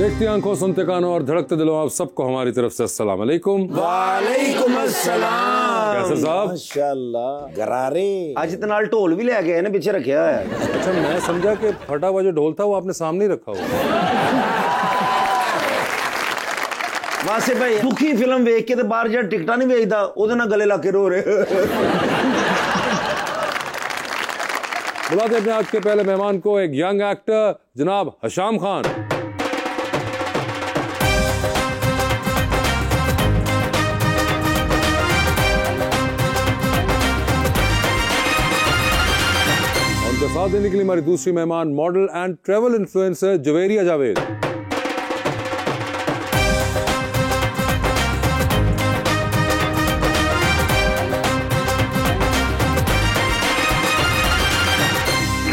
देखती आंखों, सुनते कानों और धड़कते दिलों, आप सबको हमारी तरफ से अस्सलाम वालेकुम। वालेकुम अस्सलाम। कैसे साहब? माशाल्लाह गरारे। आज इतना ढोल भी ले गए ना, पीछे रखा है। अच्छा, मैं समझा कि फटा हुआ जो ढोल था वो आपने सामने ही रखा हुआ। वासे भाई दुखी फिल्म देख के तो बाहर जा टिकटा नहीं भेजता, ओदे नाल गले लाके रो रहे। बुलाते अपने आज के पहले मेहमान को, एक यंग एक्टर जनाब हशाम खान। उनके साथ देने के लिए हमारी दूसरी मेहमान model and travel influencer Javeria Javed.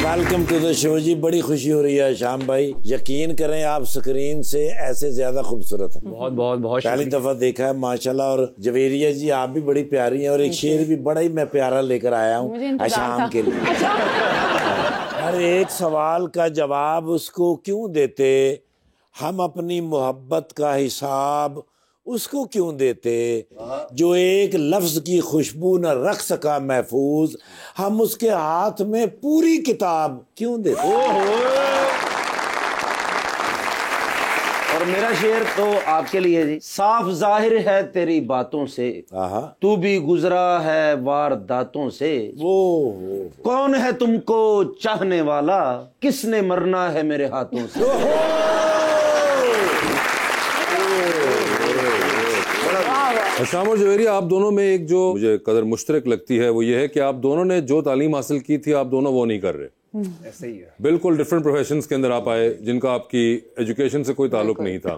Welcome to the show जी, बड़ी खुशी हो रही है शाम भाई। यकीन करें आप स्क्रीन से ऐसे ज्यादा खूबसूरत हैं। बहुत बहुत बहुत पहली दफा देखा है माशाल्लाह। और जवेरिया जी आप भी बड़ी प्यारी हैं, और एक शेर भी बड़ा ही मैं प्यारा लेकर आया हूँ शाम के लिए। हर एक सवाल का जवाब उसको क्यों देते, हम अपनी मोहब्बत का हिसाब उसको क्यों देते, जो एक लफ्ज की खुशबू न रख सका महफूज, हम उसके हाथ में पूरी किताब क्यों देते। और मेरा शेर तो आपके लिए जी। साफ जाहिर है तेरी बातों से, तू भी गुजरा है वारदातों से, वो कौन है तुमको चाहने वाला, किसने मरना है मेरे हाथों से। हशाम और जवेरिया, आप दोनों में एक जो मुझे कदर मुश्तरक लगती है वो ये है कि आप दोनों ने जो तालीम हासिल की थी आप दोनों वो नहीं कर रहे। ऐसे ही है। बिल्कुल डिफरेंट प्रोफेशंस के अंदर आप आए जिनका आपकी एजुकेशन से कोई ताल्लुक नहीं था।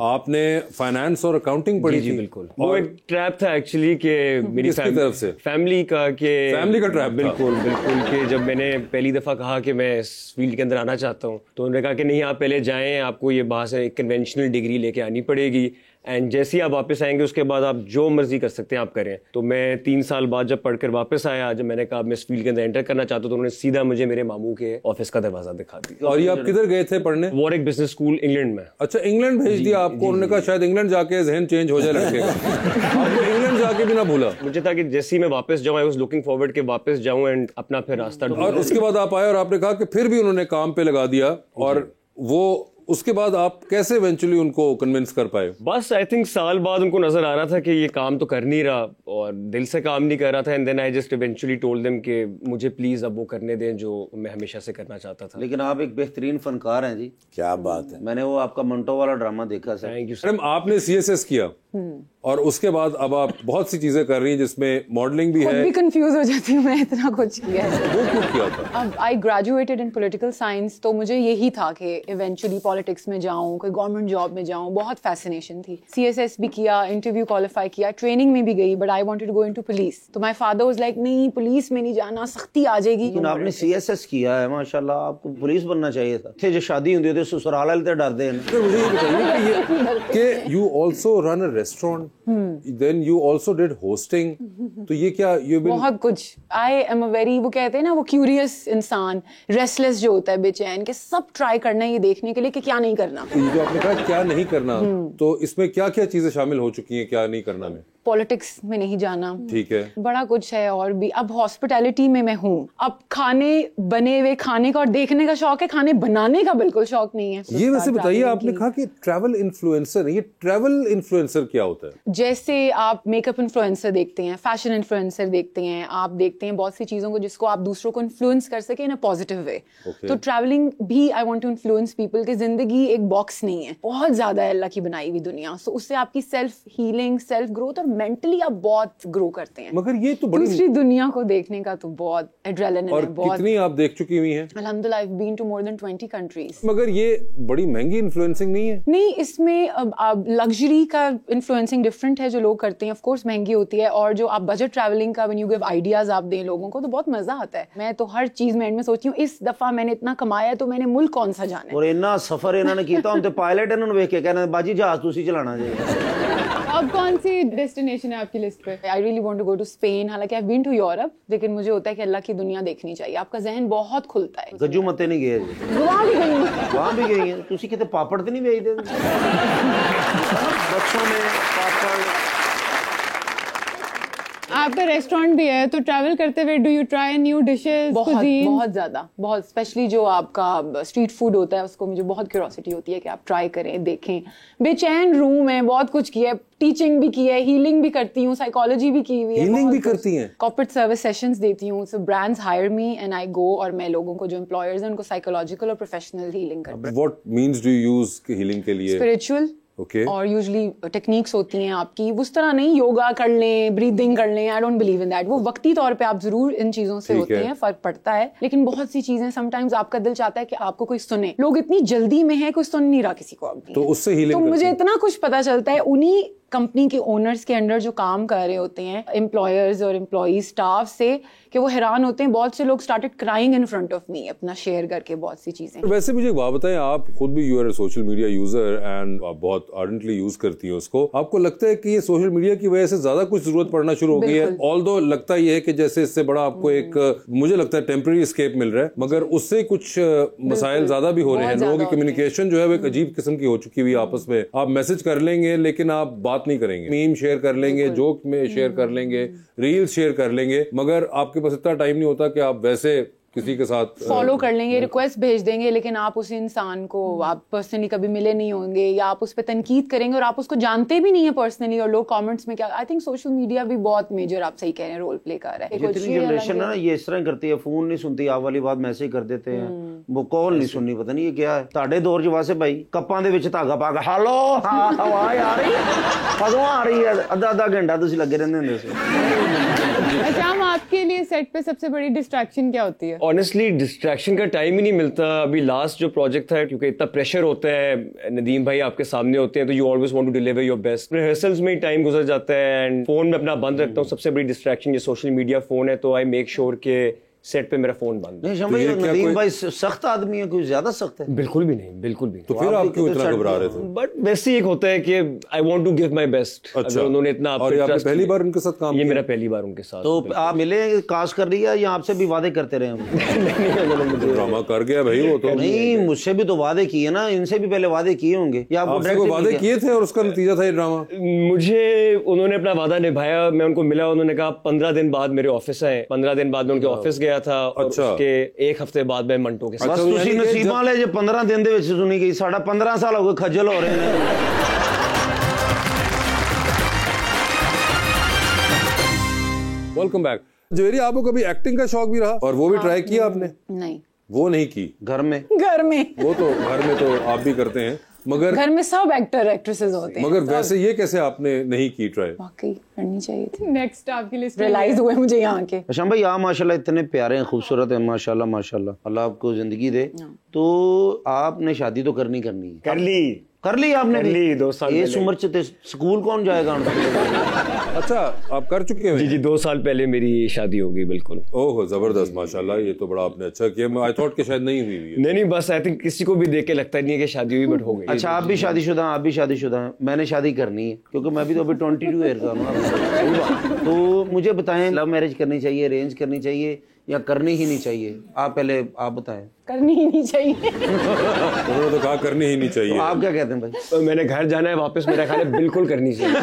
आपने फाइनेंस और अकाउंटिंग पढ़ी थी। बिल्कुल, वो एक ट्रैप था एक्चुअली कि मेरी तरफ से फैमिली का ट्रैप। बिल्कुल बिल्कुल कि जब मैंने पहली दफा कहा कि मैं इस फील्ड के अंदर आना चाहता हूँ तो उन्होंने कहा कि नहीं, आप पहले जाएं, आपको ये बाहर से एक कन्वेंशनल डिग्री लेके आनी पड़ेगी, एंड जैसे ही आप वापस आएंगे उसके बाद आप जो मर्जी कर सकते हैं आप करें। तो मैं 3 साल बाद जब पढ़कर वापस आया, जब मैंने कहा मैं इस फील्ड के अंदर एंटर करना चाहता हूं, तो उन्होंने सीधा मुझे मेरे मामू के ऑफिस का दरवाजा दिखा दिया। और ये आप किधर गए थे पढ़ने? वॉरेक बिजनेस स्कूल इंग्लैंड में। अच्छा, इंग्लैंड भेज दिया आपको? उन्होंने कहा शायद इंग्लैंड जाके जहन चेंज हो जाए लड़के का। आपको इंग्लैंड जाके भी ना भूला? मुझे था कि जैसे ही मैं वापस जाऊं, आई वाज लुकिंग फॉरवर्ड के वापस जाऊं एंड अपना फिर रास्ता ढूंढूं। और उसके बाद आप आए और आपने कहा कि फिर भी उन्होंने काम पे लगा दिया, और वो उसके बाद आप कैसे इवेंचुअली उनको कन्विंस कर पाए? बस आई थिंक साल बाद उनको नजर आ रहा था कि ये काम तो कर नहीं रहा और दिल से काम नहीं कर रहा था, and then I just eventually told them कि मुझे प्लीज अब वो करने दें जो मैं हमेशा से करना चाहता था। लेकिन आप एक बेहतरीन फनकार हैं जी। क्या बात है। मैंने वो आपका मंटो वाला ड्रामा देखा सर। थैंक यू मैडम, आपने CSS किया और उसके बाद अब आप बहुत सी चीजें कर रही हैं जिसमें मॉडलिंग भी है। भी कंफ्यूज हो जाती हूँ मैं, इतना कुछ किया है। वो क्यों किया था? अब I graduated in political science, तो मुझे यही था कि इवेंचुअली पॉलिटिक्स में जाऊँ, कोई गवर्नमेंट जॉब में जाऊँ, बहुत फैसिनेशन थी। CSS भी किया, इंटरव्यू क्वालिफाई किया, ट्रेनिंग में भी गई, but I wanted to go into police. तो माय फादर वाज लाइक नहीं, पुलिस में नहीं जाना, सख्ती आ जाएगी। लेकिन आपने CSS किया है माशाल्लाह, आपको पुलिस बनना चाहिए था। थे जो शादी होती है ससुराल वाले तो डरते हैं। तो मुझे ये बताइए कि you also run a restaurant, then you also did hosting, तो ये क्या बहुत कुछ। आई एम अ वेरी, वो कहते हैं ना, वो क्यूरियस इंसान, रेस्टलेस जो होता है, बेचैन, के सब ट्राई करना है ये देखने के लिए कि क्या नहीं करना। जो आपने कहा क्या नहीं करना, तो इसमें क्या क्या चीजें शामिल हो चुकी हैं क्या नहीं करना में? पॉलिटिक्स में नहीं जाना, ठीक है, बड़ा कुछ है। और भी अब हॉस्पिटैलिटी में मैं हूँ। अब खाने बने हुए खाने का और देखने का शौक है, खाने बनाने का बिल्कुल शौक नहीं है। ये वैसे बताइए, आपने कहा कि ट्रैवल इन्फ्लुएंसर, ये ट्रैवल इन्फ्लुएंसर क्या होता है? जैसे आप मेकअप इन्फ्लुएंसर देखते हैं, फैशन इन्फ्लुएंसर देखते हैं, आप देखते हैं बहुत सी चीजों को जिसको आप दूसरों को इन्फ्लुएंस कर सके इन अ पॉजिटिव वे। तो ट्रैवलिंग भी I want to influence people कि जिंदगी एक बॉक्स नहीं है, बहुत ज्यादा है अल्लाह की बनाई हुई दुनिया। सो उससे आपकी सेल्फ हीलिंग, सेल्फ ग्रोथ और मेंटली आप बहुत ग्रो करते हैं। मगर ये तो बड़ी दूसरी दुनिया को देखने का तो बहुत एड्रेनलिन और है, बहुत। कितनी आप देख चुकी हुई हैं? अल्हम्दुलिल्लाह, I've been to more than 20 countries। मगर ये बड़ी महंगी इन्फ्लुएंसिंग नहीं है? नहीं, इसमें अब लग्जरी का इन्फ्लुएंसिंग डिफरेंट है जो लोग करते हैं, ऑफ कोर्स महंगी होती है, और जो आप बजट ट्रैवलिंग का व्हेन यू गिव आइडियाज आप दें लोगों को तो बहुत मजा आता है। मैं तो हर चीज में एंड में सोचती हूँ इस दफा मैंने इतना कमाया तो मैंने मुल्क कौन सा जाना है। और इन्ना सफर इन्होंने किया, हम तो पायलट इन्होंने देख के कहना बाजी जहाज तुसी चलाना चाहिए। अब कौन सी डेस्टिनेशन है आपकी लिस्ट पे? I really want to go to Spain. हालांकि आई बीन टू यूरोप, लेकिन मुझे होता है कि अल्लाह की दुनिया देखनी चाहिए, आपका जहन बहुत खुलता है। गज्जू मत्ते नहीं गए वहाँ भी गई हूँ। वहां भी गई है तुसी किते पापड़ तो नहीं बेचते बच्चों में पापड़? आपका रेस्टोरेंट भी है, तो ट्रैवल करते हुए do you try new dishes? बहुत ज्यादा, बहुत स्पेशली जो आपका स्ट्रीट फूड होता है उसको मुझे बहुत क्यूरोसिटी होती है कि आप ट्राई करें, देखें। बेचैन रूम है, बहुत कुछ किया है, टीचिंग भी की है, हीलिंग भी करती हूँ, साइकोलॉजी भी की हुई है। हीलिंग भी करती हैं? कॉर्पोरेट सर्विस सेशंस देती हूँ, so brands hire me and I go, और मैं लोगों को जो एम्प्लॉयर्स हैं उनको साइकोलॉजिकल और प्रोफेशनल हीलिंग करती हूँ। What means do you use healing के लिए? Spiritual Okay. और यूजुअली टेक्निक्स होती हैं आपकी, उस तरह नहीं योगा कर लें, ब्रीदिंग कर लें, I don't believe in that. वो वक्ती तौर पे आप जरूर इन चीजों से होते हैं, फर्क पड़ता है, लेकिन बहुत सी चीजें समटाइम्स आपका दिल चाहता है कि आपको कोई सुने। लोग इतनी जल्दी में है, कोई सुन नहीं रहा किसी को अभी, तो उससे हीलिंग तो मुझे इतना कुछ पता चलता है उन्हीं कंपनी के ओनर्स के अंडर जो काम कर रहे होते हैं, एम्प्लॉयर्स और एम्प्लॉई स्टाफ से, कि वो हैरान होते हैं। बहुत से लोग started crying in front of me, अपना शेयर करके बहुत सी चीजें। वैसे मुझे एक बात बताएं, आप खुद भी you are social media user and आप बहुत आर्डेंटली यूज करती हैं उसको। आपको लगता है कि ये सोशल मीडिया की वजह से ज्यादा कुछ जरूरत पड़ना शुरू हो गई है? ऑल्दो लगता ही है कि जैसे इससे बड़ा आपको एक मुझे लगता है टेम्परेरी एस्केप मिल रहा है, मगर उससे कुछ मसाइल ज्यादा भी हो रहे हैं। लोगों की कम्युनिकेशन जो है वो एक अजीब किस्म की हो चुकी हुई आपस में। आप मैसेज कर लेंगे लेकिन आप बात नहीं करेंगे, मीम शेयर कर लेंगे, जोक में शेयर कर लेंगे, रील्स शेयर कर लेंगे, मगर आपके पास इतना टाइम नहीं होता कि आप वैसे किसी के साथ फॉलो कर लेंगे, रिक्वेस्ट भेज देंगे, लेकिन आप उस इंसान को आप पर्सनली कभी मिले नहीं होंगे, या आप उस पर तनकीद करेंगे और आप उसको जानते भी नहीं है पर्सनली, और लोग कमेंट्स में क्या। आई थिंक सोशल मीडिया भी बहुत मेजर, आप सही कह रहे हैं, रोल प्ले कर रहा है। जितनी जनरेशन है ना ये इस तरह करती है, फोन नहीं सुनती, आप वाली बात मैसेज कर देते हैं, वो कॉल नहीं सुननी, पता नहीं ये क्या है। ਤੁਹਾਡੇ ਦੌਰ 'ਚ ਵਾਸੇ ਭਾਈ ਕੱਪਾਂ ਦੇ ਵਿੱਚ ਧਾਗਾ ਪਾ ਕੇ ਹੈਲੋ ਹਾਂ ਆਵਾਜ਼ ਆ ਰਹੀ ਕਦੋਂ ਆ ਰਹੀ ਹੈ, ਅੱਧਾ ਘੰਟਾ ਤੁਸੀਂ ਲੱਗੇ ਰਹਿੰਦੇ ਹੁੰਦੇ ਸੀ। अच्छा, आपके लिए सेट पे सबसे बड़ी डिस्ट्रैक्शन क्या होती है? ऑनेस्टली डिस्ट्रैक्शन का टाइम ही नहीं मिलता। अभी लास्ट जो प्रोजेक्ट था, क्योंकि इतना प्रेशर होता है, नदीम भाई आपके सामने होते हैं, तो you always want to deliver your best. Rehearsals में ही टाइम गुजर जाता है एंड फोन में अपना बंद रखता हूँ। सबसे बड़ी डिस्ट्रैक्शन ये सोशल मीडिया, फोन है, तो आई मेक श्योर के सेट पे मेरा फोन बंद। नहीं भाई, नदीम भाई सख्त आदमी है, कोई ज्यादा सख्त है? बिल्कुल भी नहीं, बिल्कुल भी नहीं। तो फिर आप क्यों इतना घबरा रहे थे? बट वैसे ही एक होता है कि I want to give my best. अच्छा, उन्होंने इतना और आपने पहली बार उनके साथ काम ये किया? मेरा पहली बार उनके साथ। तो आप मिले, कास्ट कर लिया, या आपसे भी वादे करते रहे? नहीं, ड्रामा कर गया भाई वो तो। नहीं, मुझसे भी तो वादे किए ना, इनसे भी पहले वादे किए होंगे, या आपसे कोई वादे किए थे और उसका नतीजा था ये ड्रामा? मुझे उन्होंने अपना वादा निभाया। मैं उनको मिला, उन्होंने कहा 15 दिन बाद मेरे ऑफिस आए। 15 दिन बाद मैं उनके ऑफिस गया था। अच्छा। के एक हफ्ते बाद मैं मंटो के साथ। बस तुसी नसीबा ले जो 15 दिन दे विच सुनी गई, साडा 15 साल हो गए खज्जल हो रहे हैं। Welcome back. जवेरी, आपको कभी एक्टिंग का शौक भी रहा और वो भी ट्राई किया आपने? नहीं, वो नहीं की। घर में वो तो घर में तो आप भी करते हैं, मगर घर में सब एक्टर एक्ट्रेसेस होते हैं। मगर वैसे ये कैसे आपने नहीं की ट्राई? वाकई करनी चाहिए थी। नेक्स्ट आपकी लिस्ट रियलाइज हुए मुझे यहाँ के। अच्छा भाई, आप माशाल्लाह इतने प्यारे हैं, खूबसूरत हैं, माशाल्लाह माशाल्लाह, अल्लाह आपको जिंदगी दे। तो आपने शादी तो करनी है? कर ली आपने? कर ली 2 साल इस उम्र च स्कूल कौन जाएगा? अच्छा, आप कर चुके हैं? जी 2 साल पहले मेरी शादी हो गई। बिल्कुल। ओह जबरदस्त, माशाल्लाह, ये तो बड़ा आपने अच्छा किया। मैं आई थॉट कि शायद नहीं हुई है। नहीं, बस आई थिंक किसी को भी देख के लगता नहीं है कि शादी हुई, बट हो गई। अच्छा, आप भी शादीशुदा हैं? मैंने शादी करनी है, क्योंकि मैं भी तो अभी 22 ईयर का हूँ। तो मुझे बताएं, लव मैरिज करनी चाहिए, अरेंज करनी चाहिए, या करनी ही नहीं चाहिए? आप बताएं। करनी ही नहीं चाहिए। उन्होंने तो कहा करनी ही नहीं चाहिए। तो आप क्या कहते हैं भाई? तो मैंने घर जाना है वापस, मेरा ख्याल है बिल्कुल करनी चाहिए।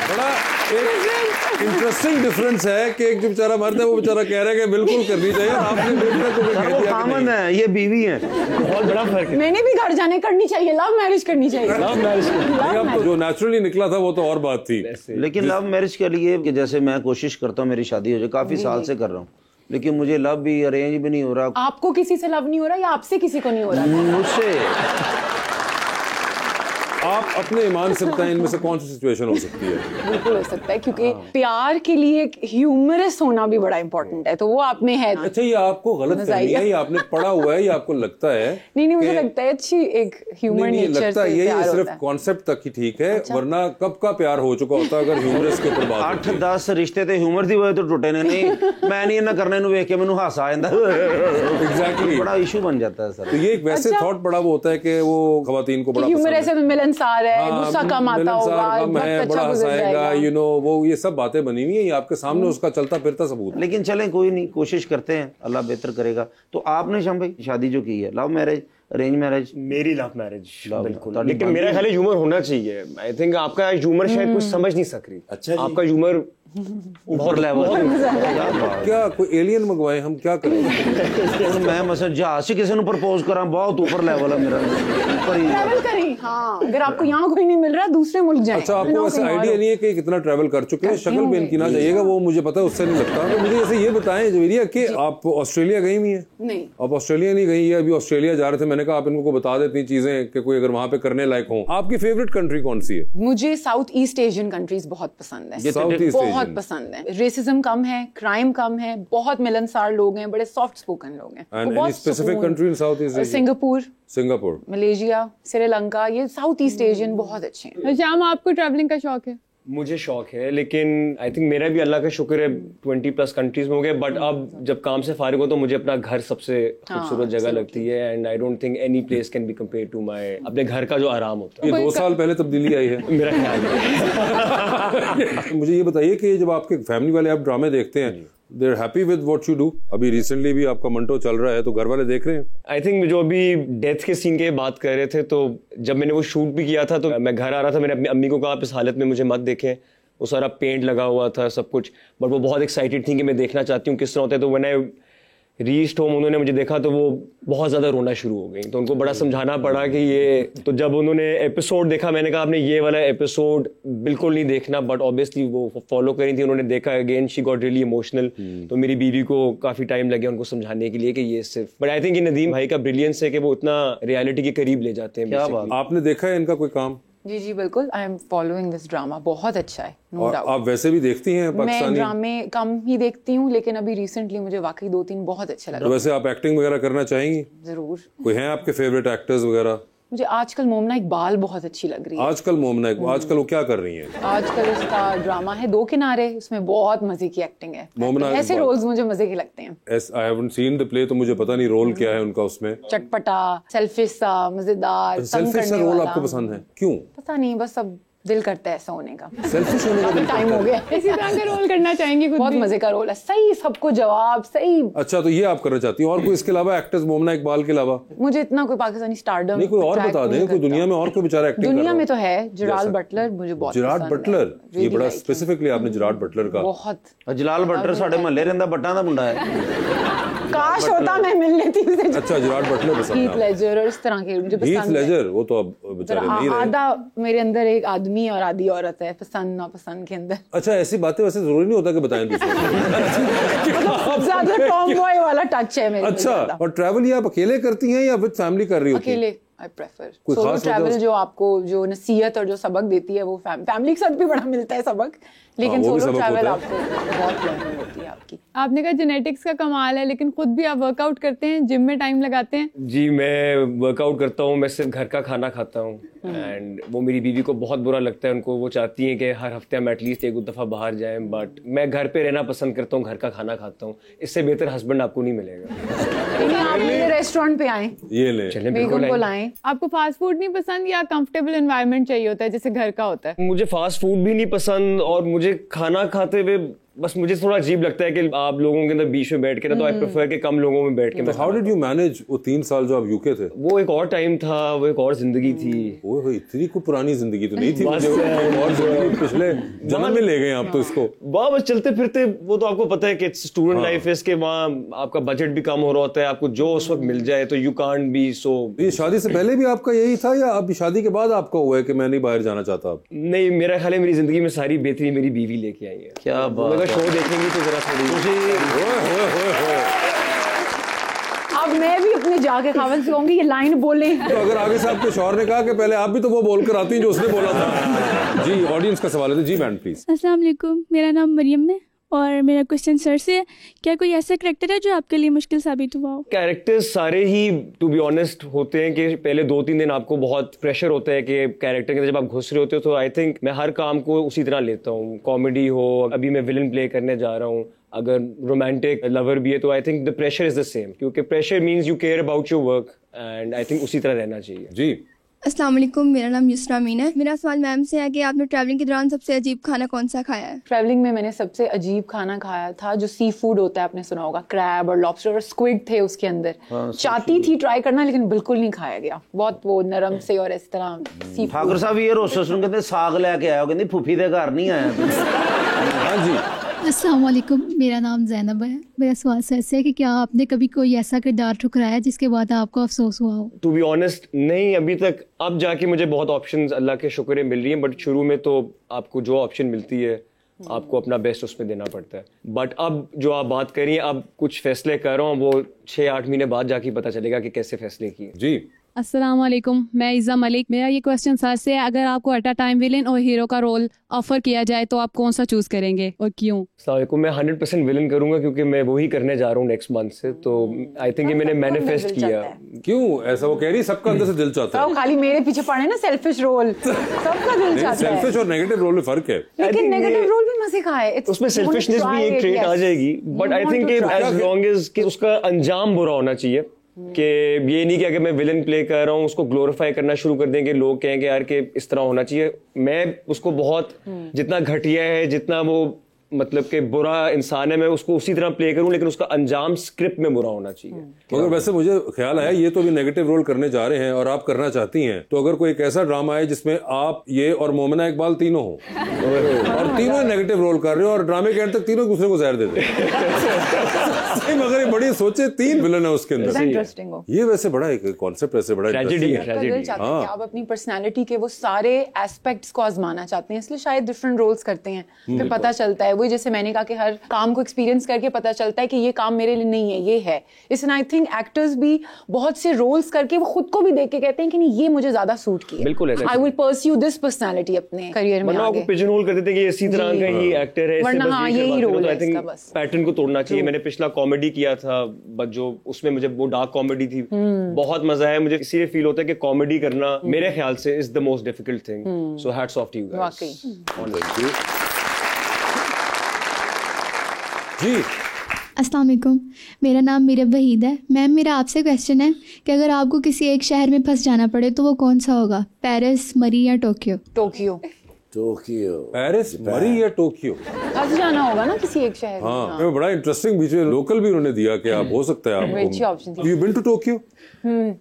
बड़ा एक इंटरेस्टिंग डिफरेंस है कि एक जो बेचारा मर्द है वो बेचारा कह रहा है कि बिल्कुल करनी चाहिए, और आपने बेटा को भी कह वो दिया कि खामन है, ये बीवी है। बहुत बड़ा फर्क है। मैंने भी घर जाने करनी चाहिए, लव मैरिज करनी चाहिए। लव मैरिज नहीं, अब तो जो नेचुरली निकला था वो तो और बात थी। लेकिन लव मैरिज के लिए कि जैसे मैं कोशिश करता हूँ मेरी शादी हो जाए, काफी साल से कर रहा हूँ, लेकिन मुझे लव भी अरेंज भी नहीं हो रहा। आपको किसी से लव नहीं हो रहा, या आपसे किसी को नहीं हो रहा? मुझसे आप अपने ईमान से बताएं इनमें से कौन सी सिचुएशन हो सकती है? बिल्कुल हो सकता है, क्योंकि प्यार के लिए एक ह्यूमरस होना भी बड़ा इंपॉर्टेंट है, तो वो आप में है। अच्छा, ये आपको गलत फहमी है, ये आपने पढ़ा हुआ है, ये आपको लगता है? नहीं, मुझे लगता है अच्छी एक ह्यूमर नेचर से ये सिर्फ कॉन्सेप्ट तक ही ठीक है। अच्छा? वरना कब का प्यार हो चुका होता अगर ह्यूमरस के ऊपर बात। 8-10 रिश्ते ते ह्यूमर दी वजह तो टूटे ने। नहीं मैं नहीं इन्ना करने नु वेख के मैनू हासा आ जांदा। एग्जैक्टली, बड़ा इशू बन जाता है सर। तो ये एक वैसे थॉट बड़ा वो होता है कि वो खवातीन को बड़ा ह्यूमर ऐसे में मिलनसार है, गुस्सा कम आता होगा, बड़ा हंसाएगा, यू नो, वो ये सब बातें बनी हुई है, ये आपके सामने उसका चलता फिरता सबूत। लेकिन चलें कोई नहीं, कोशिश करते हैं, अल्लाह बेहतर करेगा। तो आपने शाम भाई शादी जो की है, लव मैरिज, अरेंज मैरिज? मेरी लव मैरिज बिल्कुल, लेकिन मेरा ख्याल ह्यूमर होना चाहिए। आई थिंक आपका ह्यूमर शायद कुछ समझ नहीं सक रही। अच्छा, आपका ह्यूमर ऊपर लेवल। क्या कोई एलियन मंगवाए हम, क्या करें? मैं मतलब जहाज से किसी ने प्रपोज करा, बहुत ऊपर लेवल है मेरा। ट्रैवल करें, हाँ, अगर आपको यहाँ कोई नहीं मिल रहा दूसरे मुल्क जाएं। अच्छा, आपको वैसे आइडिया नहीं है कि कितना ट्रैवल कर चुके हैं? शक्ल पे इनकी ना जाइएगा, वो मुझे पता है, उससे नहीं लगता। तो मुझे जैसे ये बताएं जवेरिया कि आप ऑस्ट्रेलिया गई हुई हैं? नहीं, आप ऑस्ट्रेलिया नहीं गई है, अभी ऑस्ट्रेलिया जा रहे थे, मैंने कहा आप इनको बता देती चीजें कि कोई अगर वहां पे करने लायक हो। आपकी फेवरेट कंट्री कौन सी है? मुझे साउथ ईस्ट एशियन कंट्रीज बहुत पसंद है, साउथ ईस्ट बहुत पसंद है। रेसिज्म कम है, क्राइम कम है, बहुत मिलनसार लोग हैं, बड़े सॉफ्ट स्पोकन लोग हैं। And any specific country in south east? Singapore, Malaysia, Sri Lanka, ये साउथ ईस्ट एशियन बहुत अच्छे हैं। शाम, आपको ट्रैवलिंग का शौक है? मुझे शौक है, लेकिन आई थिंक मेरा भी अल्लाह का शुक्र है 20+ कंट्रीज में हो गए। बट अब जब काम से फारिग हो तो मुझे अपना घर सबसे खूबसूरत जगह लगती है। And I don't think any place can be compare to my अपने घर का जो आराम होता है। ये 2 साल पहले तब्दीली आई है मेरा ख्याल है। मुझे ये बताइए कि जब आपके फैमिली वाले आप ड्रामे देखते हैं, They're happy with what you do? अभी रिसेंटली भी आपका मंटो चल रहा है, तो घर वाले देख रहे हैं? आई थिंक जो अभी डेथ के सीन के बात कर रहे थे, तो जब मैंने वो शूट भी किया था तो मैं घर आ रहा था, मैंने अपनी अम्मी को कहा आप इस हालत में मुझे मत देखें, वो सारा पेंट लगा हुआ था सब कुछ। बट वो बहुत एक्साइटेड थी कि मैं देखना चाहती हूँ किस तरह होता है। तो मैंने रीच्ड होम, उन्होंने मुझे देखा तो वो बहुत ज़्यादा रोना शुरू हो गई। तो उनको बड़ा समझाना पड़ा कि ये, तो जब उन्होंने एपिसोड देखा, मैंने कहा आपने ये वाला एपिसोड बिल्कुल नहीं देखना। बट ऑब्वियसली वो फॉलो कर रही थी, उन्होंने देखा, again she got really emotional. तो मेरी बीवी को काफ़ी टाइम लगे उनको समझाने के लिए कि ये सिर्फ, बट आई थिंक ये नदीम भाई का ब्रिलियंस है कि वो इतना रियलिटी के करीब ले जाते हैं। क्या बात। आपने देखा है इनका कोई काम? जी बिल्कुल, I am following this drama, बहुत अच्छा है, नो डाउट। आप वैसे भी देखती हैं पाकिस्तानी? मैं ड्रामे कम ही देखती हूँ, लेकिन अभी रिसेंटली मुझे वाकई 2-3 बहुत अच्छे लगे। तो वैसे आप एक्टिंग वगैरह करना चाहेंगी? जरूर। कोई हैं आपके फेवरेट एक्टर्स वगैरह? मुझे आजकल मोमना इकबाल बहुत अच्छी लग रही है। आजकल मोमना इकबाल, आजकल वो क्या कर रही हैं? आजकल उसका ड्रामा है 2 किनारे, उसमें बहुत मजे की एक्टिंग है। मोमना ऐसे रोल्स मुझे मजे के लगते हैं। I haven't seen the play, तो मुझे पता नहीं रोल क्या है उनका उसमें। चटपटा, सेल्फिश सा, मजेदार, सेल्फिश सा रोल आपको पसंद है? क्यों? पता नहीं, बस अब दिल करता है ऐसा होने का। सेल्फिश होने का टाइम हो गया। इसी तरह का रोल करना चाहेंगे खुद बहुत भी? मजे का रोल है, सही सबको जवाब सही। अच्छा, तो ये आप करना चाहती हैं? और कोई इसके अलावा एक्टर्स मोमना इकबाल के अलावा? मुझे इतना कोई पाकिस्तानी स्टारडम नहीं, कोई और बता दें, कोई दुनिया में और कोई बेचारा एक्टिंग दुनिया में तो है, जिराल बटलर मुझे बहुत जिराड पसंद है। बटलर, ये Really बड़ा like him. स्पेसिफिकली आपने जिराड बटलर का। बहुत। जलाल भट्टर साढ़े महल्ले रहंदा, बट्टां दा मुंडा है। काश होता, मैं मिल लेती उसे। अच्छा, जिराड बटलर पसंद है हीथ आपको? लेजर और इस तरह के मुझे हीथ पसंद है। लेजर, वो तो अब बेचारे नहीं रहे। आधा मेरे अंदर एक आदमी और आधी औरत है, पसंद नापसंद के अंदर। अच्छा, ऐसी बातें वैसे जरूरी नहीं होता कि बताएं दूसरों को। ज्यादा टॉम बॉय वाला टच है मेरे में अच्छा, ज्यादा। और ट्रैवल ये आप अकेले करती हैं या विद फैमिली कर रही होती हैं? अकेले आई प्रेफर कोई सोलो खास वजह ट्रैवल, उस- जो आपको जो नसीहत और जो सबक देती है वो फैमिली के साथ भी बड़ा मिलता है सबक, लेकिन वो भी सोलो सबक ट्रैवल होता है। आपको बहुत लर्निंग होती है आपकी। आपने कहा जेनेटिक्स का कमाल है, लेकिन खुद भी आप वर्कआउट करते हैं, जिम में टाइम लगाते हैं? जी, मैं वर्कआउट करता हूँ, मैं सिर्फ घर का खाना खाता हूँ। एंड वो मेरी बीवी को बहुत बुरा लगता है, उनको वो चाहती हैं कि हर हफ्ते हम एटलीस्ट 1 दफ़ा बाहर जाएं। बट मैं घर पे रहना पसंद करता हूँ, घर का खाना खाता हूँ। इससे बेहतर हस्बैंड आपको नहीं मिलेगा। नहीं, आप मेरे रेस्टोरेंट पे आए, ये ले। चलें, बेगम बिल्कुल को आएं। लाएं। आपको फास्ट फूड नहीं पसंद या कंफर्टेबल एनवायरनमेंट चाहिए होता है जैसे घर का होता है? मुझे फास्ट फूड भी नहीं पसंद, और मुझे खाना खाते हुए बस मुझे थोड़ा अजीब लगता है कि आप लोगों के अंदर बीच में बैठ के ना, तो आई प्रेफर कि कम लोगों में बैठ के मैं हाउ डिड यू मैनेज वो 3 साल जो आप यूके थे? वो एक और टाइम था, वो एक और जिंदगी थी। ओए इतनी कोई पुरानी जिंदगी तो नहीं थी बस, मुझे, और जिंदगी पिछले जन्म में ले गए आप तो इसको। वाह, बस चलते फिरते, वो तो आपको पता है कि स्टूडेंट लाइफ है, इसके वहाँ आपका बजट भी कम हो रहा होता है, आपको जो उस वक्त मिल जाए, तो यू कांट बी सो। ये शादी से पहले भी आपका यही था या अभी शादी के बाद आपका हुआ है कि मैं नहीं बाहर जाना चाहता? अब नहीं, मेरा ख्याल है मेरी जिंदगी में सारी बेहतरी मेरी बीवी लेके आई है। क्या बात अगर शो देखेंगी तो जरा थोड़ी आप अब मैं भी अपने जाके खावन से कहूंगी ये लाइन बोले। तो अगर आगे से आपके शौहर ने कहा कि पहले आप भी तो वो बोलकर आती हैं जो उसने बोला था। जी ऑडियंस का सवाल है, जी मैम प्लीज। अस्सलाम वालेकुम, मेरा नाम मरियम है और मेरा क्वेश्चन सर से है, क्या कोई ऐसा करेक्टर है जो आपके लिए मुश्किल साबित हुआ हो? कैरेक्टर्स सारे ही टू बी ऑनेस्ट होते हैं कि पहले 2-3 दिन आपको बहुत प्रेशर होता है कि कैरेक्टर के अंदर जब आप घुस रहे होते हो, तो आई थिंक मैं हर काम को उसी तरह लेता हूँ। कॉमेडी हो, अभी मैं विलन प्ले करने जा रहा हूँ, अगर रोमांटिक लवर भी है तो I think the pressure is the same, क्योंकि pressure means you care about your work and I think उसी तरह रहना चाहिए। जी अस्सलाम वालेकुम, मेरा नाम युसरा अमीन है। मेरा सवाल मैम से है कि आपने ट्रैवलिंग के दौरान सबसे अजीब खाना कौन सा खाया है? ट्रैवलिंग में मैंने सबसे अजीब खाना खाया था जो सी फूड होता है, आपने सुना होगा, क्रैब और लॉबस्टर और स्क्विड थे उसके अंदर। चाहती थी ट्राई करना लेकिन बिल्कुल नहीं खाया गया, बहुत वो नरम से और इस तरह सी फूड। ठाकुर साहब ये रोसस ਨੂੰ ਕਹਿੰਦੇ ਸਾਗ ਲੈ ਕੇ ਆਇਆ, ਕਹਿੰਦੀ ਫੁੱਫੀ ਦੇ ਘਰ ਨਹੀਂ ਆਇਆ ਤੂੰ। हाँ जी अस्सलाम वालेकुम, मेरा नाम जैनब है। मेरा सवाल सर से है कि क्या आपने कभी कोई ऐसा किरदार ठुकराया जिसके बाद आपको अफसोस हुआ हो? टू बी ऑनेस्ट नहीं, अभी तक। अब जाके मुझे बहुत ऑप्शंस अल्लाह के शुक्र है मिल रही हैं, बट शुरू में तो आपको जो ऑप्शन मिलती है आपको अपना बेस्ट उसमें देना पड़ता है। बट अब जो आप बात करिए, अब कुछ फैसले कर रहा हूँ, वो 6-8 महीने बाद जाके पता चलेगा कि कैसे फैसले किए। जी अस्सलाम वालेकुम, मैं इज़ा मलिक। मेरा ये क्वेश्चन सर से है, अगर आपको एट अ टाइम विलेन और हीरो का रोल ऑफर किया जाए तो आप कौन सा चूज करेंगे और क्यों? अस्सलाम वालेकुम, मैं 100% विलन करूंगा क्योंकि मैं वही करने जा रहा हूँ नेक्स्ट मंथ से, तो आई थिंक ये मैंने मैनिफेस्ट किया। क्यों ऐसा वो कह रही, सबका अंदर से दिल चाहता है। खाली मेरे पीछे पड़े ना सेल्फिश रोल, सबका दिल चाहता है। सेल्फिश और नेगेटिव रोल में फर्क है, लेकिन नेगेटिव रोल भी मजे का है, उसमें सेल्फिशनेस भी एक ट्रेट आ जाएगी, but I think as long as कि उसका अंजाम बुरा होना चाहिए, कि ये नहीं कि अगर मैं विलन प्ले कर रहा हूँ उसको ग्लोरीफाई करना शुरू कर देंगे, लोग कहेंगे यार कि इस तरह होना चाहिए। मैं उसको बहुत जितना घटिया है, जितना वो मतलब कि बुरा इंसान है, मैं उसको उसी तरह प्ले करूं, लेकिन उसका अंजाम स्क्रिप्ट में बुरा होना चाहिए। मगर वैसे मुझे ख्याल आया ये तो भी नेगेटिव रोल करने जा रहे हैं और आप करना चाहती हैं, तो अगर कोई एक ऐसा ड्रामा है जिसमें आप ये और मोमिना इकबाल तीनों हो और तीनों नेगेटिव रोल कर रहे हो और ड्रामे के एंड तक तीनों दूसरे को जहर दे दे मगर ये बड़ी सोचे, 3 विलन है उसके अंदर, इंटरेस्टिंग हो। ये वैसे बड़ा एक कॉन्सेप्ट ऐसे बड़ा ट्रेजेडी है, ट्रेजेडी। आप अपनी पर्सनालिटी के वो सारे एस्पेक्ट्स को आजमाना चाहते हैं, इसलिए शायद डिफरेंट रोल्स करते हैं, फिर पता चलता है वही जैसे मैंने कहा कि हर काम को एक्सपीरियंस करके पता चलता है कि ये काम मेरे लिए नहीं है, ये है। इसलिए आई थिंक एक्टर्स भी बहुत से रोल्स करके वो खुद को भी देख के कहते हैं कि नहीं ये मुझे ज्यादा सूट किया, बिल्कुल ऐसा। I will pursue this personality अपने करियर में आगे। पिजन होल कर देते हैं कि इसी तरह का ही एक्टर है, वरना हाँ यही रोल है इसका, बस पैटर्न को तोड़ना चाहिए। मैंने पिछला कॉमेडी किया था, बट जो उसमें मुझे वो डार्क कॉमेडी थी, बहुत मजा आया मुझे। इसीलिए फील होता है कि कॉमेडी करना मेरे ख्याल से is the most difficult thing, so hats off to you guys. जी अस्सलाम वालेकुम, मेरा नाम मीरब वहीद है। मैम मेरा आपसे क्वेश्चन है कि अगर आपको किसी एक शहर में फंस जाना पड़े तो वो कौन सा होगा, पेरिस, मरी या टोक्यो? टोक्यो। पेरिस, मरी या टोक्यो? फंस जाना होगा ना किसी एक शहर में। हाँ, बड़ा इंटरेस्टिंग बीच में लोकल भी उन्होंने दिया कि आप हो सकता है आपको। अच्छी ऑप्शन थी। You been to Tokyo?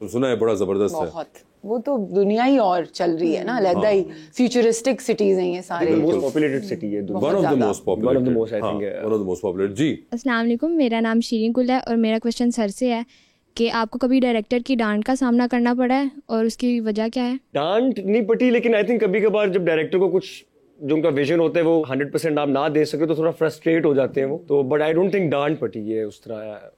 सुना है बड़ा जबरदस्त है। बहुत, वो तो दुनिया ही और चल रही है ना, अलग ही फ्यूचरिस्टिक सिटीज हैं ये सारे। मोस्ट पॉपुलेटेड सिटी है, one of the most popular, one of the most I think, one of the most popular. जी अस्सलाम वालेकुम, मेरा नाम शीरीन कुल है और मेरा क्वेश्चन सर से है कि आपको कभी डायरेक्टर की डांट का सामना करना पड़ा है और उसकी वजह क्या है? डांट नहीं पड़ी, लेकिन आई थिंक कभी कभार जब डायरेक्टर को कुछ जो उनका विजन होता है वो 100% आप ना दे सके तो थोड़ा फ्रस्ट्रेट हो जाते हैं वो, तो बट आई डोंट थिंक डांट पटी है उस तरह,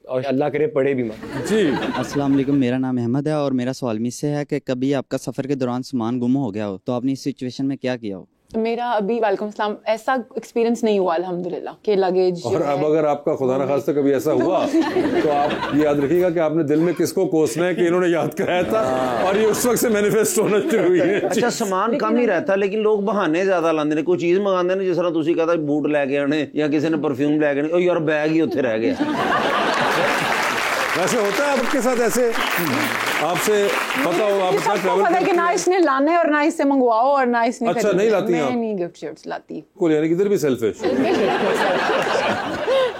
और अल्लाह करे पड़े भी मत। जी अस्सलाम वालेकुम, मेरा नाम अहमद है और मेरा सवाल मिस से है कि कभी आपका सफ़र के दौरान सामान गुम हो गया हो तो आपने इस सिचुएशन में क्या किया हो? मेरा अभी वालेकुम सलाम ऐसा एक्सपीरियंस नहीं हुआ अल्हम्दुलिल्लाह कि लगेज। और अब अगर आपका खुदा ना खास्ता कभी ऐसा हुआ तो आप ये याद रखिएगा कि आपने दिल में किसको कोसना है कि इन्होंने याद कराया था और ये उस वक्त से मैनिफेस्ट होना शुरू हुई है। अच्छा सामान कम ही रहता लेकिन लोग बहाने ज्यादा लाते हैं, कोई चीज मंगाते हैं जिस तरह तुसी कहता बूट लेके आने या किसी ने परफ्यूम लेके आने, यार बैग ही उत्थे रह गया। वैसे होता है आपके साथ ऐसे? आपसे पता हो आप इतना ट्रैवल पता है कि ना इसने लाने और ना इससे मंगवाओ और ना इसने अच्छा नहीं लाती हैं आप? मैं नहीं गिफ्ट शिफ्ट्स लाती को यानी किधर भी सेल्फिश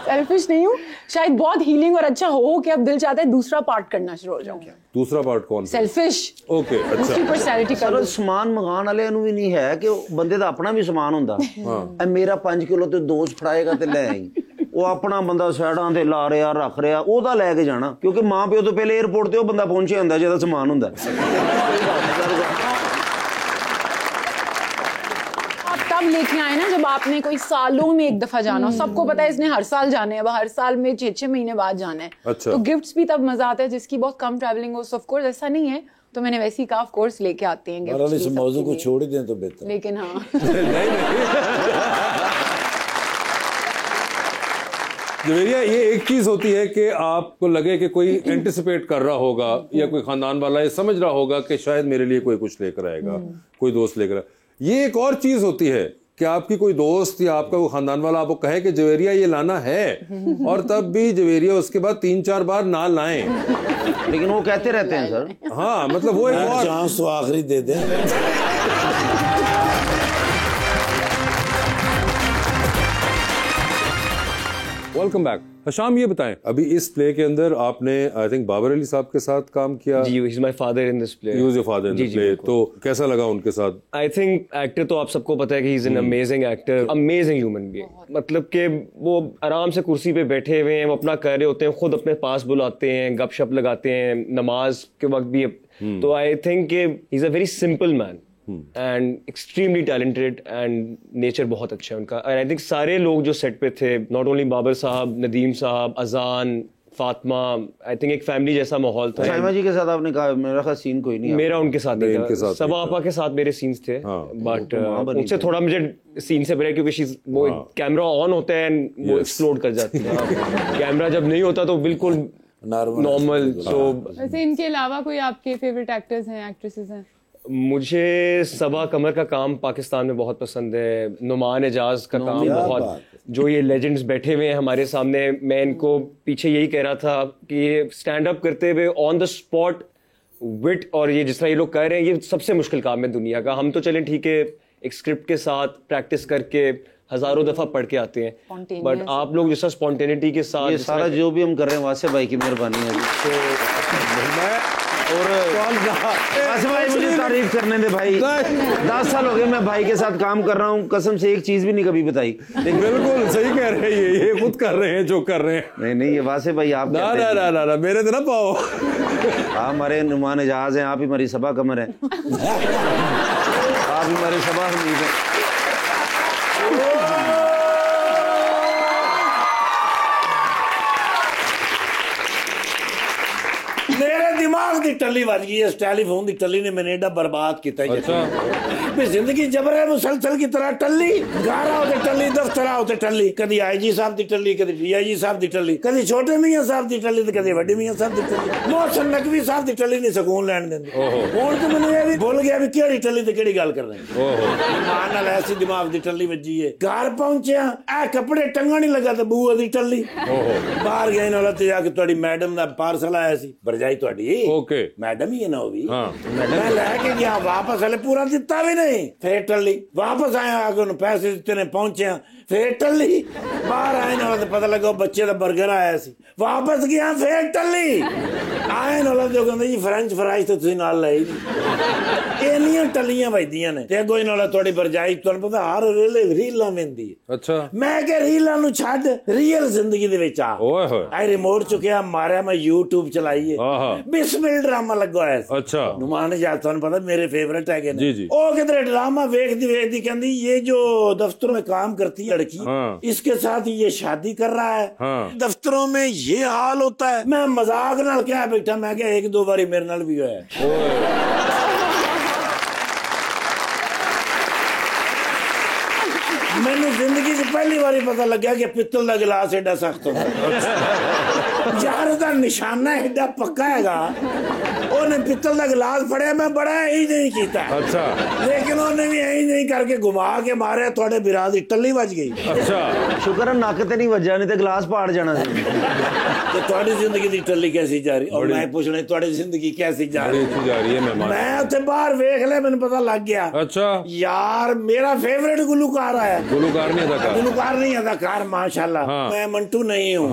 सेल्फिश नहीं हूँ, शायद बहुत हीलिंग और अच्छा हो कि अब दिल चाहता है दूसरा पार्ट करना शुरू हो जाऊँ। दूसरा पार्ट कौन सा? सेल्फिश। ओके अच्छा। दूसरी पर्सनैलिटी कर लो। समान मंगाण वाले ਨੂੰ ਵੀ ਨਹੀਂ ਹੈ ਕਿ ਬੰਦੇ ਦਾ ਆਪਣਾ ਵੀ ਸਮਾਨ ਹੁੰਦਾ। ਐ ਮੇਰਾ 5 ਕਿਲੋ ਤੇ ਦੋਸਤ ਫੜਾਏਗਾ ਤੇ ਲੈ ਆਈ, ਉਹ ਆਪਣਾ ਬੰਦਾ ਸਾਈਡਾਂ ਤੇ ਲਾ ਰਿਹਾ ਰੱਖ ਰਿਹਾ ਉਹਦਾ ਲੈ ਕੇ ਜਾਣਾ, ਕਿਉਂਕਿ ਮਾਂ ਪਿਓ ਤੋਂ ਪਹਿਲੇ 에어ਪੋਰਟ ਤੇ ਉਹ ਬੰਦਾ ਪਹੁੰਚਿਆ ਹੁੰਦਾ ਜਿਹਦਾ ਸਮਾਨ ਹੁੰਦਾ। तब लेके आए ना जब आपने कोई सालों में एक दफा जाना हो। सबको पता है इसने हर साल जाना है, अब हर साल में 6-6 महीने बाद जाना है। अच्छा। तो गिफ्ट्स भी तब मजा आता है जिसकी बहुत कम ट्रैवलिंग हो। ऑफ कोर्स ऐसा नहीं है, तो मैंने वैसे ही कहा ऑफ कोर्स लेके आते हैं गिफ्ट्स। इस मौजू को छोड़ ही दें तो बेहतर। लेकिन हाँ जवेरिया, ये एक चीज होती है कि आपको लगे कि कोई एंटिसिपेट कर रहा होगा या कोई खानदान वाला ये समझ रहा होगा कि शायद मेरे लिए कोई कुछ लेकर आएगा, कोई दोस्त लेकर। ये एक और चीज होती है कि आपकी कोई दोस्त या आपका कोई खानदान वाला आपको कहे कि जवेरिया ये लाना है, और तब भी जवेरिया उसके बाद 3-4 बार ना लाएं। लेकिन वो कहते रहते हैं सर। हाँ, मतलब वो एक और चांस तो आखिरी दे दें। Welcome back. हशाम, ये बताएं, अभी इस प्ले के अंदर आपने आई थिंक बाबर अली साहब के साथ काम किया। जी, he is my father in this play. He was your father in the play. तो कैसा लगा उनके साथ? आई थिंक एक्टर तो आप सबको पता है कि he is an amazing actor, amazing human being. मतलब कि वो आराम से कुर्सी पे बैठे हुए हैं, वो अपना कर रहे होते हैं, खुद अपने पास बुलाते हैं, गपशप लगाते हैं, नमाज के वक्त भी। तो I think he is a very simple man and extremely talented, and nature बहुत अच्छा है उनका। और आई थिंक सारे लोग जो सेट पे थे, नॉट ओनली बाबर साहब, नदीम साहब, अजान, फातिमा, आई थिंक एक फैमिली जैसा माहौल था। साइमा जी के साथ आपने कहा मेरा खास सीन कोई नहीं, मेरा उनके साथ नहीं था। सबा आपा के साथ मेरे सीन्स थे, बट उनसे थोड़ा मुझे सीन से पहले, क्योंकि वो कैमरा ऑन होता है एंड वो एक्सप्लोड कर जाती है। कैमरा जब नहीं होता तो बिल्कुल नॉर्मल। सो वैसे इनके अलावा कोई आपके फेवरेट एक्टर्स हैं, एक्ट्रेसेस हैं? मुझे सबा कमर का काम पाकिस्तान में बहुत पसंद है, नुमान एजाज का काम बहुत, जो ये लेजेंड्स बैठे हुए हैं हमारे सामने। मैं इनको पीछे यही कह रहा था कि ये स्टैंड अप करते हुए ऑन द स्पॉट विट, और ये जिस तरह ये लोग कह रहे हैं, ये सबसे मुश्किल काम है दुनिया का। हम तो चलें ठीक है, एक स्क्रिप्ट के साथ प्रैक्टिस करके हजारों दफा पढ़ के आते हैं, बट आप लोग जैसा स्पॉन्टेनिटी के साथ ये सारा जो भी हम कर रहे हैं वासे भाई की मेहरबानी है। और वासे भाई मुझे तारीफ करने दे भाई। 10 साल हो गए मैं भाई के साथ काम कर रहा हूँ, कसम से एक चीज भी नहीं कभी बताई। बिल्कुल सही कह रहे हैं, ये खुद कर रहे हैं जो कर रहे हैं। नहीं ये वासे भाई आप ना मेरे तो ना पाओ। आप हमारे नुमान एजाज हैं, आप ही हमारी सबा कमर है, आप ही हमारे सबा हमीद है। मेरे दिमाग की टल्ली बज गई, इस टेलीफोन की टल्ली ने मैंने एडा बर्बाद किया। अच्छा। जिंदगी जबर है मुसलसल की तरह टल्ली, गारा होते टल्ली, दफ्तर होते टल्ली, कभी IG साहब की टल्ली, कभी DIG साहब की टल्ली, कभी छोटे मियां साहब की टल्ली, तो कभी वड्डे मियां साहब की टल्ली। मोहसिन नकवी साहब की टल्ली नहीं सकून लैन देंदी। हुण तो मैनूं ये भी भुल गया भी केड़ी टल्ली ते केड़ी गल कर रहे हैं। मान नाल ऐसी दिमाग की टल्ली वजी है। घर पहुंचिया ए कपड़े टंगण नहीं लगा तो बूआ दी टल्ली। बाहर गए नाल ते जाके तुहाडी मैडम दा पार्सल आया सी, भरजाई तुहाडी ओके मैडम ही है ना वो भी। मैं लैके गया वापस, हले पूरा दिता भी नहीं, फिर टल्ली। वापस आया, आके उन्हें पैसे दिते ने, पहुंचे फिर टल्ली। बाहर आए ना तो पता लगा बच्चे का बर्गर आया सी, वापस गया फिर टल्ली। आए ना तो कहते जी फ्रेंच फ्राइज तो तुसीं नाल लाई नहीं। इन्नियां टल्लियां वजदियां ने। ते अगों ही नाल तुहाडी भरजाई तुहानूं पता हर वेले रीलां वेंदी है। अच्छा। मैं कह रीलां नूं छड्ड, रियल जिंदगी दे विच आ। ओए होए। आई रिमोट चुकिया, मारिया, मैं YouTube चलाई है, बिस्मिल ड्रामा लगा होया सी। अच्छा। नुमान एजाज तुहानूं पता मेरे फेवरेट है जी जी। ओ किधर ड्रामा वेखदी कहंदी ये जो दफ्तरों में काम करती है लड़की, इसके साथ ये शादी कर रहा है, दफ्तरों में ये हाल होता है। मैं मजाक नाल क्या बैठा, मैं क्या 1-2 बारी मेरे नाल भी होया। मैंने जिंदगी से पहली बार पता लगा कि पित्तल का गिलास एडा सख्त होता है। यार दा निशाना एडा पक्का हैगा। ਉਹਨੇ ਪਿੱਤਲ ਦਾ ਗਲਾਸ ਫੜਿਆ, ਮੈਂ ਬੜਾ ਹੀ ਨਹੀਂ ਕੀਤਾ। अच्छा। लेकिन ਉਹਨੇ ਵੀ ਐਂ ਨਹੀਂ ਕਰਕੇ ਘੁਮਾ ਕੇ ਮਾਰਿਆ, ਤੁਹਾਡੇ ਬਿਰਾ ਦੀ ਟੱਲੀ ਵੱਜ ਗਈ। अच्छा। शुक्र है नक ते नहीं वज्जा, नहीं तो गिलास पाड़ जाना सी। तो ਤੁਹਾਡੀ ਜ਼ਿੰਦਗੀ ਦੀ ਟੱਲੀ कैसी जा रही? और मैं पूछना ਤੁਹਾਡੀ ਜ਼ਿੰਦਗੀ कैसी जा रही? अच्छी जा रही है मेहमान। मैं ਉੱਥੇ ਬਾਹਰ ਵੇਖ ਲਿਆ, ਮੈਨੂੰ ਪਤਾ ਲੱਗ ਗਿਆ। अच्छा। यार मेरा फेवरेट गुलूकार आया। गुलूकार नहीं अदाकार? गुलूकार नहीं अदाकार, माशाल्लाह। मैं मंटू नहीं हूँ।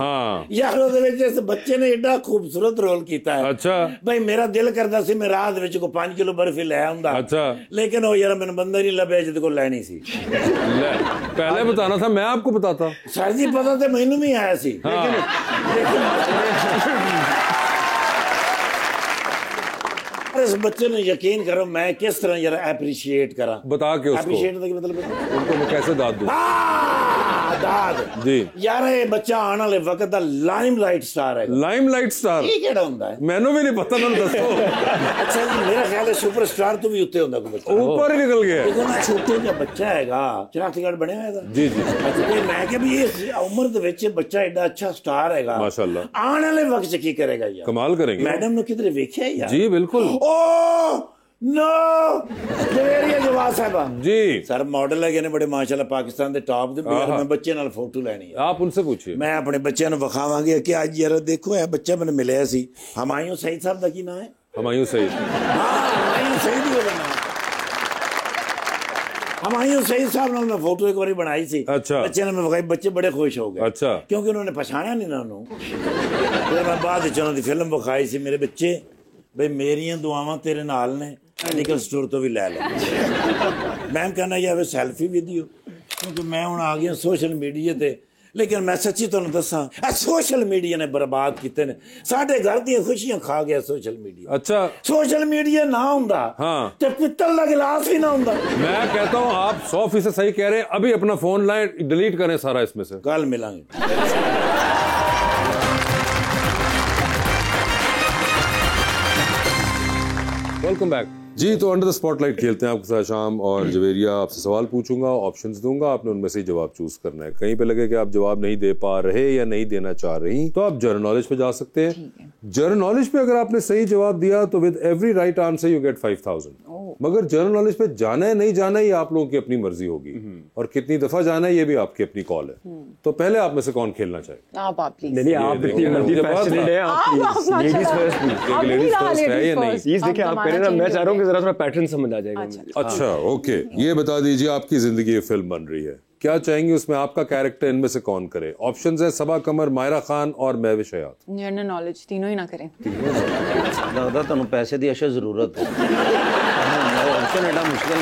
यार ਉਹਦੇ ਵਿੱਚ ਇਸ ਬੱਚੇ ਨੇ ਏਡਾ ਖੂਬਸੂਰਤ ਰੋਲ ਕੀਤਾ ਹੈ। अच्छा। भाई मेरा दिल करता सी मैं रात ਵਿੱਚ को 5 किलो बर्फी ले आऊंगा। अच्छा। लेकिन वो यार मैंने बंदा नहीं लभ्या जिद को लेनी सी। पहले बताना था, मैं आपको बताता। सर जी पता तो मैनू भी आया सी। इस बच्चे ने यकीन करो मैं किस तरह यार अप्रिशिएट करा बता के उसको अप्रिशिएट का मतलब उनको मैं कैसे दाद दूं? दाद जी यार ये बच्चा आने वाले वक्त दा लाइमलाइट स्टार है। लाइमलाइट स्टार ये केड़ा हुंदा है? मैनू भी नहीं पता, ना दसो। अच्छा जी मेरा ख्याल है सुपरस्टार तो भी उत्ते हुंदा कोई बच्चा ऊपर ही निकल गया। देखो ना छोटे जिहा बच्चा हैगा चनातीगढ़ बनया है जी जी अच्छा ते मैं कि भी इस उम्र दे विच बच्चा एडा अच्छा स्टार हैगा माशाल्लाह आने वाले वक्त च की करेगा यार? कमाल करेंगे। मैडम ने किधरे वेख्या यार? जी बिल्कुल। ओ नो जवेरिया जवाब साहबा जी सर मॉडल है ने बड़े माशाल्लाह पाकिस्तान दे टॉप दे मैं बच्चे नाल फोटो लेनी है। आप उनसे पूछिए। मैं अपने बच्चे नु विखावांगे कि आज यार देखो ये बच्चा मैंने मिलया सी हमायूं सईद साहब दा की नाम है? हमायूं सईद। हां हमायूं सईद ही बोलना हमायूं सईद साहब नाल मैं फोटो एक बारी बनाई सी। अच्छा। बच्चे ने मैं विखाई बच्चे बड़े खुश हो गए। अच्छा क्योंकि उन्होंने पहचाना नहीं ना उन्होंने फिर मैं बाद विच उन्हां दी फिल्म विखाई सी मेरे बच्चे बई मेरियां दुआवां तेरे नाल ने मेडिकल स्टोर तो भी लै लो। मैं कहना यार सैल्फी भी दियो क्योंकि मैं हुण आ गया सोशल मीडिया ते लेकिन मैं सच्ची तुहानूं दसां सोशल मीडिया ने बर्बाद कीते ने साडे घर दी खुशियां खा गया सोशल मीडिया। अच्छा सोशल मीडिया ना हुंदा हाँ ते पित्तल दा गिलास भी ना हुंदा। मैं कहता हूँ आप 100% सही कह रहे हैं। अभी अपना फोन लाएं डिलीट करें सारा इसमें से। कल मिलांगे। वेलकम बैक जी। तो अंडर द स्पॉटलाइट खेलते हैं आपके साथ शाम और जवेरिया आपसे सवाल पूछूंगा, ऑप्शंस दूंगा, आपने उनमें से जवाब चूज करना है। कहीं पे लगे कि आप जवाब नहीं दे पा रहे या नहीं देना चाह रही तो आप जनरल नॉलेज पे जा सकते हैं। जनरल नॉलेज पे अगर आपने सही जवाब दिया तो with every right answer you get 5000। मगर जनरल नॉलेज पे जाना है नहीं जाना है ये आप लोगों की अपनी मर्जी होगी और कितनी दफा जाना है ये भी आपकी अपनी कॉल है। तो पहले आप में से कौन खेलना चाहे? आप प्लीज। नहीं आप इतनी मर्जी पैशनेट है आप लेडीज फर्स्ट लेडीज फर्स्ट है या नहीं? प्लीज देखिए आप कह रहे ना मैं चाह रहा हूँ कि जरा थोड़ा पैटर्न समझ आ जाएगा मुझे। अच्छा ओके ये बता दीजिए आपकी जिंदगी ये फिल्म बन रही है क्या चाहेंगे उसमें आपका कैरेक्टर इनमें से कौन करे? ऑप्शंस है सबा कमर, मायरा खान और महविश हयात। जनरल नॉलेज तीनों ही ना करें। लगदा तुहानूं पैसे दी अशा जरूरत है ऑप्शन एडा मुश्किल।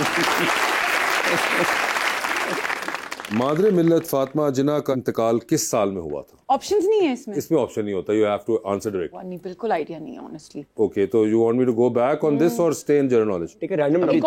मादरे मिल्लत फातिमा जिन्ना का इंतकाल किस साल में हुआ था? ऑप्शंस नहीं है इसमें। इसमें ऑप्शन नहीं होता, you have to answer direct. नहीं बिल्कुल आइडिया नहीं है ऑनेस्टली। ओके तो you want me to go back on this और स्टे इन जनरल नॉलेज? ठीक है रैंडम एक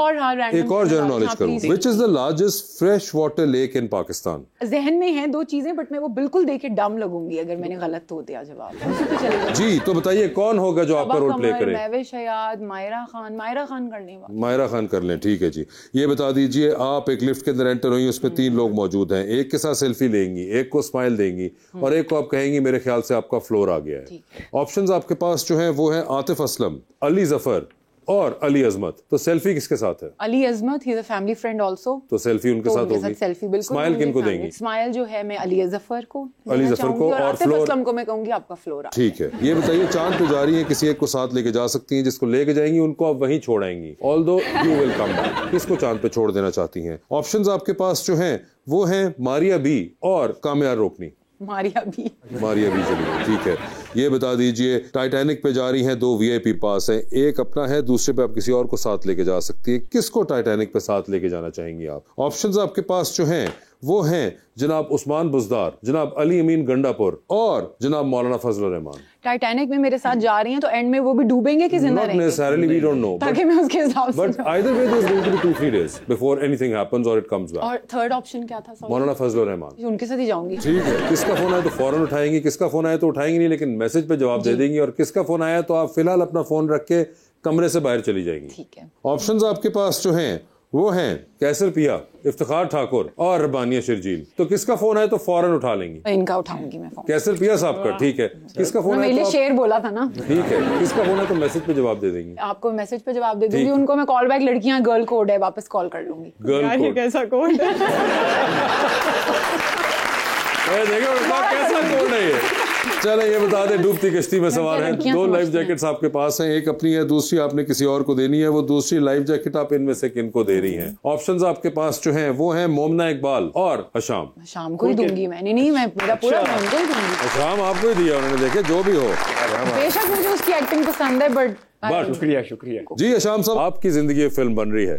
और जनरल नॉलेज करूं। Which is the largest fresh water lake in Pakistan? जहन में है दो चीजें बट मैं वो बिल्कुल देख के डम लगूंगी अगर मैंने गलत तो दिया जवाब। उसी पे चलेगा जी। तो बताइए कौन होगा जो आपका रोल प्ले करे? महविश हयात, मायरा खान करने वाला। मायरा खान कर लें ठीक है जी। ये बता दीजिए आप एक लिफ्ट के अंदर एंटर हुई उसमें 3 लोग मौजूद हैं, एक के साथ सेल्फी लेंगी, एक को स्माइल देंगी और एक को आप कहेंगी मेरे ख्याल से आपका फ्लोर आ गया है। ऑप्शंस आपके पास जो है वो है आतिफ असलम, अली जफर और अली अजमत। तो सेल्फी किसके साथ है? Ali Azmat, he is a family friend also. तो सेल्फी उनके साथ होगी। सेल्फी बिल्कुल। स्माइल किनको देंगी? स्माइल जो है मैं अली जफर को और फ्लोर असलम को मैं कहूंगी आपका फ्लोर। ठीक है। ये बताइए चांद पे जा रही है, किसी एक को साथ लेके जा सकती हैं, जिसको लेके जाएंगी उनको आप वहीं छोड़ आएंगी, although you will come back. किसको चांद पे छोड़ देना चाहती हैं? ऑप्शंस आपके पास जो हैं वो हैं मारिया बी और कामयार रोकनी। मारिया बी चलिए ठीक है। ये बता दीजिए टाइटैनिक पे जा रही हैं, 2 VIP पास हैं, एक अपना है दूसरे पे आप किसी और को साथ लेके जा सकती है। किसको टाइटैनिक पे साथ लेके जाना चाहेंगी आप? ऑप्शंस आपके पास जो हैं वो हैं जनाब उस्मान बुजदार, जनाब अली अमीन गंडापुर और जनाब मौलाना फजल रहमान। टाइटैनिक में मेरे साथ जा रही हैं तो एंड में वो भी डूबेंगे कि जिंदा रहेंगे? Not necessarily, we don't know. ताकि मैं उसके हिसाब से। But either way, there's going to be 2-3 days before anything happens or it comes back. और थर्ड ऑप्शन क्या था? मौलाना फजल रहमान। उनके साथ ही जाऊंगी। ठीक है। किसका फोन आया तो फौरन उठाएंगी, किसका फोन आया तो उठाएंगी नहीं लेकिन मैसेज पे जवाब दे देंगी, और किसका फोन आया तो आप फिलहाल अपना फोन रख के कमरे से बाहर चली जाएंगी। ठीक है। ऑप्शंस आपके पास जो हैं वो हैं कैसर पिया, इफ्तिखार ठाकुर और रबानिया शिरजील। तो किसका फोन आए तो फौरन उठा लेंगी? इनका उठाऊंगी मैं फोन। कैसर पिया साहब का। ठीक है। किसका फोन आए तो शेर बोला था ना। ठीक है। किसका फोन है तो मैसेज पे जवाब दे देंगी? आपको मैसेज पे जवाब दे दूंगी, उनको मैं कॉल बैक, लड़कियां गर्ल कोड है वापस कॉल कर लूंगी। गर्ल कोड कैसा कोड है? देखो कैसा कोड है ये। चले ये बता दें डूबती कश्ती में सवार हैं, 2 लाइफ जैकेट्स आपके पास हैं, एक अपनी है दूसरी आपने किसी और को देनी है। वो दूसरी लाइफ जैकेट आप इनमें से किनको दे रही हैं? ऑप्शंस आपके पास जो हैं वो हैं मोमना इकबाल और हशाम। शाम को ही दूंगी मैं। नहीं मैं मेरा पूरा उनको ही दूंगी। हशाम आपको ही दिया उन्होंने, देखे जो भी हो। बेशक मुझे उसकी एक्टिंग पसंद है बट शुक्रिया जी हशाम साहब आपकी जिंदगी फिल्म बन रही है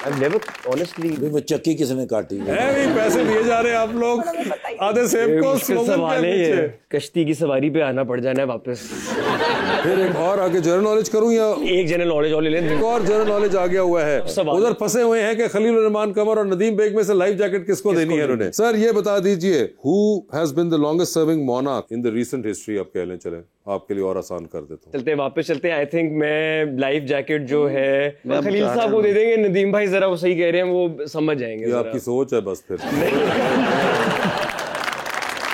I've never honestly वो चक्की किसने काटी है? है भी पैसे दिए जा रहे हैं आप लोग आधे सेब को मुश्किल स्लोगन सवाल के है ये। पीछे। कश्ती की सवारी पे आना पड़ जाना है वापस। फिर एक और आगे जनरल नॉलेज करूं या एक जनरल नॉलेज और ले लें। एक और जनरल नॉलेज आ गया हुआ है। सवाल। उधर फंसे हुए हैं कि खलील रहमान कमर और नदीम बेग में से लाइफ जैकेट किसको देनी है उन्होंने। सर ये बता दीजिए who has been the longest serving monarch in the recent history. आप कह लें चले आपके लिए और आसान कर देता हूँ। चलते वापस चलते हैं। आई थिंक मैं लाइफ जैकेट जो है खलील साहब को दे देंगे। नदीम भाई जरा वो सही कह रहे हैं, वो समझ जाएंगे। ये आपकी सोच है बस। फिर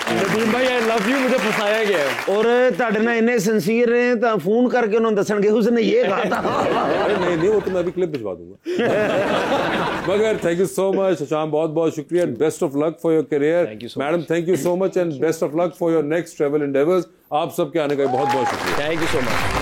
नदीम भाई आई लव यू, मुझे फंसाया गया है। और ਤੁਹਾਡੇ ਨਾਲ ਇੰਨੇ सिंसियर रहे तो फोन करके उन्होंने दसणगे उसने ये कहा था। नहीं वो तो मैं भी क्लिप भिजवा दूंगा। मगर थैंक यू सो मच शाम, बहुत बहुत शुक्रिया। Best of luck for your career madam. Thank you so much and best of luck for your next travel endeavours. आप सबके आने का बहुत बहुत शुक्रिया। Thank you so much.